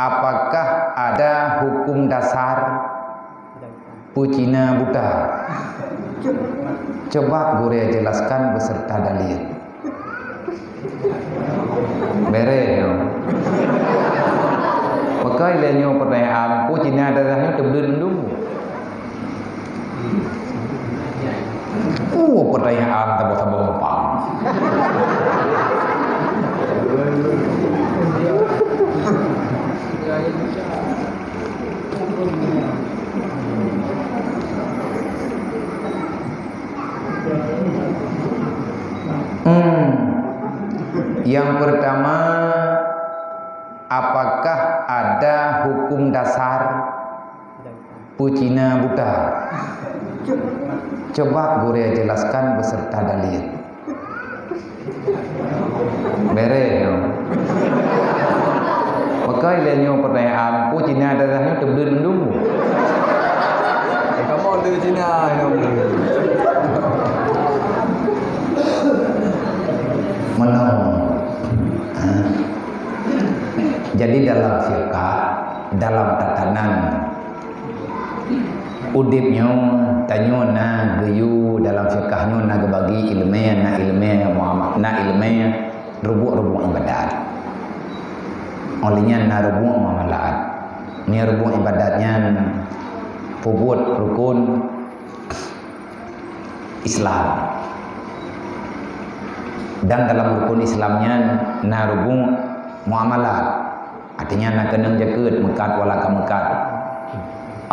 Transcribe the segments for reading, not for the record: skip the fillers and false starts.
Apakah ada hukum dasar Pucina buta? Coba Guru jelaskan beserta dalil. Bere yo. Pakai lenyo pertanyaan Pucina darahnya tebelin dulu. Pertanyaan tabah-tabah pam. Yang pertama, apakah ada hukum dasar Pucina buta? Coba Guru jelaskan beserta dalil. Bere yo. Pakai lenyo pertanyaan Pucina darahnya tebelin dulu. Kamu ada Cina Menolong. Jadi dalam fiqh, dalam tatanan udipnya tanyo na geyu dalam fiqhnya na gebagi ilmu muamalah na ilmu rubu' ibadat. Olehnya na rubu' muamalat. Ni rubu' ibadatnya puput rukun Islam. Dan dalam rukun Islamnya na rubu' muamalat. Artinya nak kena jaga mekat wala kamekat.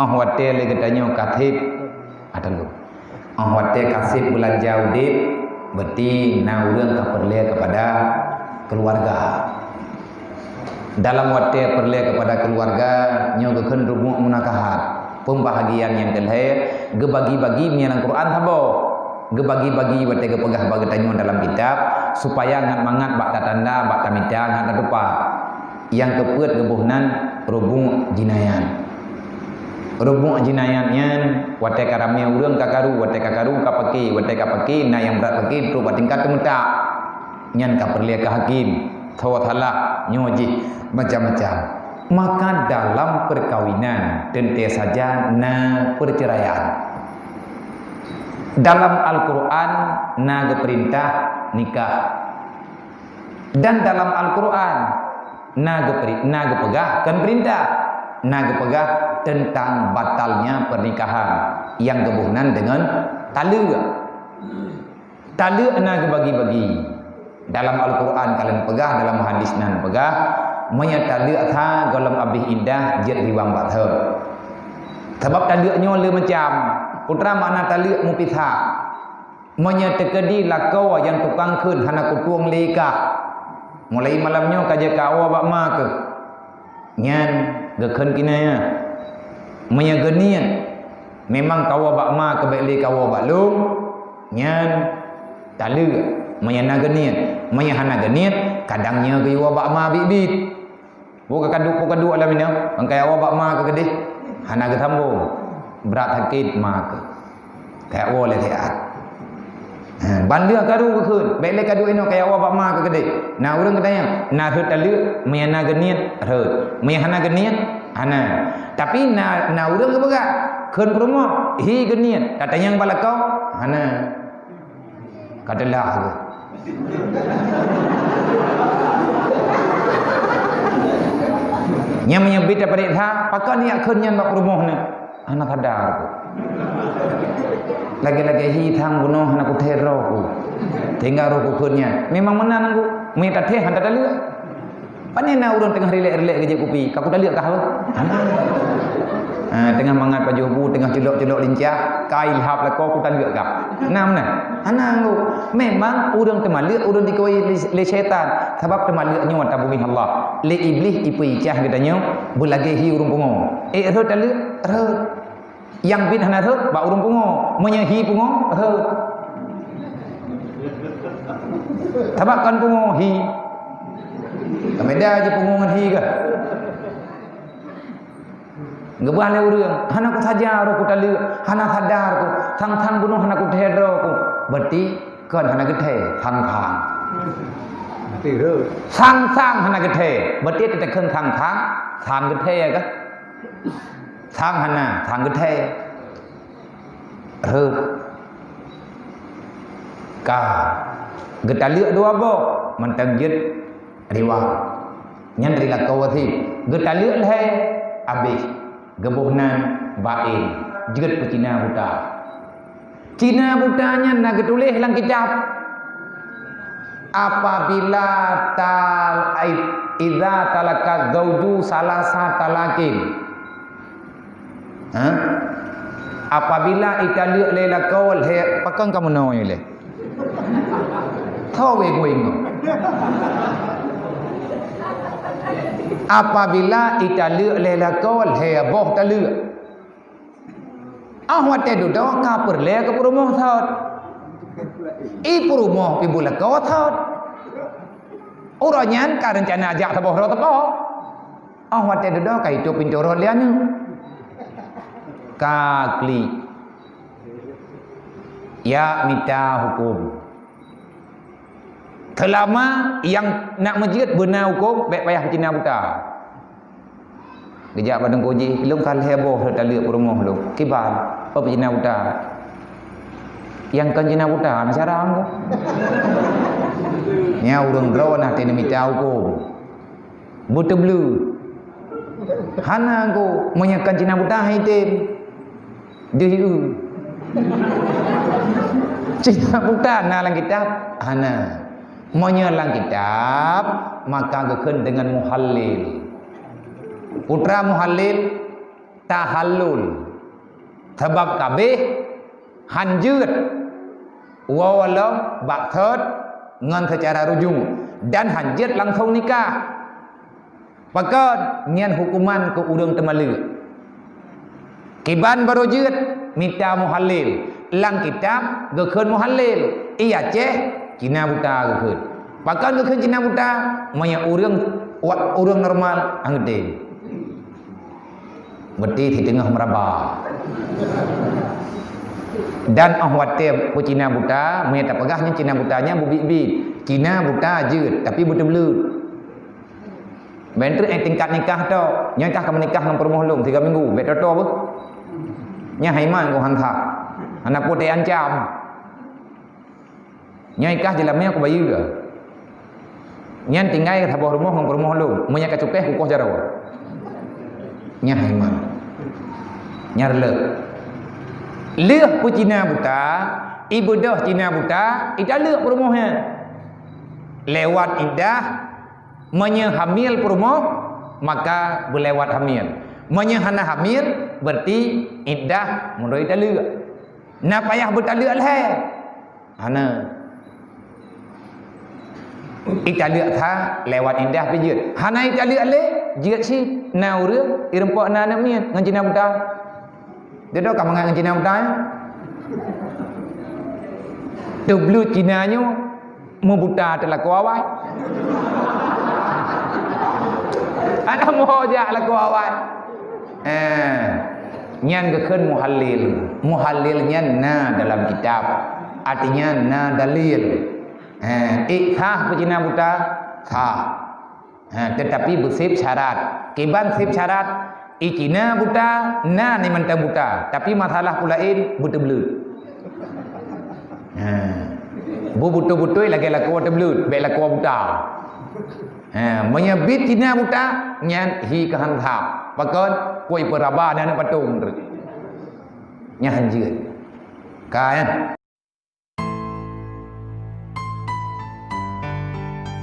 Ahwate le katanya katib ada lu. Ahwate kasih belanja udip berarti na urang ka perle kepada keluarga. Dalam wate perle kepada keluarga nyo keun rubu' munakahat. Pembahagian yang keleh gebagi-bagi mian Al-Quran tabo. Gebagi-bagi wate kepegah bagi tanyo dalam kitab supaya ngat mangat bak tanda bak tamida ngat depa. Yang kepuat gebuhnan rubu' jinayan. Rubu' jinayatnya wate karamnya urang kakaru wate kakaru kapaki wate kapaki na yang berat paki tu tingkat temuta nyan ka perli ka hakim tawathala nyoji macam-macam. Maka dalam perkawinan tentu saja na perceraian. Dalam Al-Quran na perintah nikah. Dan dalam Al-Quran na pegah kan perintah na pegah tentang batalnya pernikahan yang kebunan dengan tali na bagi-bagi dalam Al-Quran kalian pegah dalam hadis nan pegah menyatali tha golem abih indah jet riwang bathe sebab talinya le macam putra makna tali mupitha menyatekedi lakau yang tukang keun hana kutuang leka mulai malamnya kaja ka awa bak ma ke nyan gekeun kinaya menyagenian memang kawa bak ma ke beli kawa bak lum nyan tali menyana genian menyahana genian kadangnya ge wa bak ma bibit buka kadu alam ini angkai awa bak ma ke gede hana ge tambung berat hakit ma ke kayak wa le teat bandia kadu keun bele kadu ino kaya wa bak ma ke gede na urang katanya na hut tali menyana genian hut menyahana genian hana tapi na urang ke begat keun promo hi genian katanya yang balakau hana kadalah ke nya menyebut daripada tha pakak ni keun nyan bak promo ni anak sadar ku lagi-lagi hi thang bunuh anak ku tero ku tinggal ro ku keunnya memang menan ku minta teh hantar dalu panena urang tengah relek-relek kerja kopi kaku dalu kah tengah mangat baju bu tengah celok-celok lincah kail hap lako ku dalu kah nam nah anang ku memang urang temalik urang dikoi le syaitan sebab temaliknya wa tabumi Allah le iblis ipu icah katanya bulage hi urang pungo ro dalu ro yang bin hana hut ba urung pungo menyahi pungo hut tabakan pungo hi kameda aja pungo ngan hi ka ngebah le urang hana ku saja ro ku tali hana sadar ku thang bunuh hana ku thero ku berarti kan hana gethe thang sang hana gethe berarti kita kan sang gethe ya kan sang hana sang gethe ka getalia dua bo mentang jit riwa nyan rila kawati getalia le habis gebuhnan bain jeget Cina butanya nak tulis dalam kitab apabila idza talaka zauju salasa talakin apabila italia lela kawal he pakang kamu no ile thawe going apabila italia lela kawal he boh talia wate du do ka perle ka purumoh thot purumoh pi bula ka thot ora nyan ka rencana ajak taboh ro teko wate du do ka itu pinjoro lian ka kli ya minta hukum selama yang nak masjid benar hukum baik payah Cina buta kejap badang koji ilung kal heboh dah lihat rumah lu kiban apa Cina buta yang kan Cina buta nak sarang tu nya urang draw nah tini minta hukum buta blue hana ko menyakan Cina buta haitem diu Cina buta na lang kitab hana menyalang kitab maka gekeun dengan muhallil putra muhallil tahallul sebab kabeh hanjut wawalam bakthot ngan secara rujung dan hanjut langsung nikah pakon nyan hukuman ke udang temalu kiban barujud minta muhallil lang kitab gekeun muhallil iya ceh Cina buta gekeun pakon gekeun Cina buta maya urang normal angde berarti di tengah meraba dan ahwate pu Cina buta maya tak pegahnya Cina butanya bubit-bit Cina buta jeut tapi betul-betul bentuk tingkat nikah tu nyakah kamu nikah dengan perumuh long 3 minggu betul tu apa nya haiman ko hangha anak putih ancam nyai kah jelamnya aku bayi ke nyan tinggal ke tabah rumah ngong rumah lu menya kacupeh kukuh jarawa nya haiman nyar leh pu Cina buta ibu dah Cina buta ida leh rumahnya lewat indah menya hamil rumah maka berlewat hamil menya hana hamil berarti indah menurut ida leh na payah bertaluk leh hana Italia tha lewat indah pijit hana Italia le jiat si na urang irempok na namien ngan Cina buta dia dah kamu ngan Cina buta tu blue Cina nyo mu buta telah ku awai ada mo ja la ku awai nyan gekeun muhallil nyan na dalam kitab artinya na dalil ikhah Cina buta tetapi bersif syarat kiban sif syarat Cina buta na ni mentang buta tapi masalah pulain buta belut bu buta-buta lagi laku buta belut baik laku buta menyebit Cina buta nyan hi ke hanthap pakon kuih peraba dan patung nya hanjut kan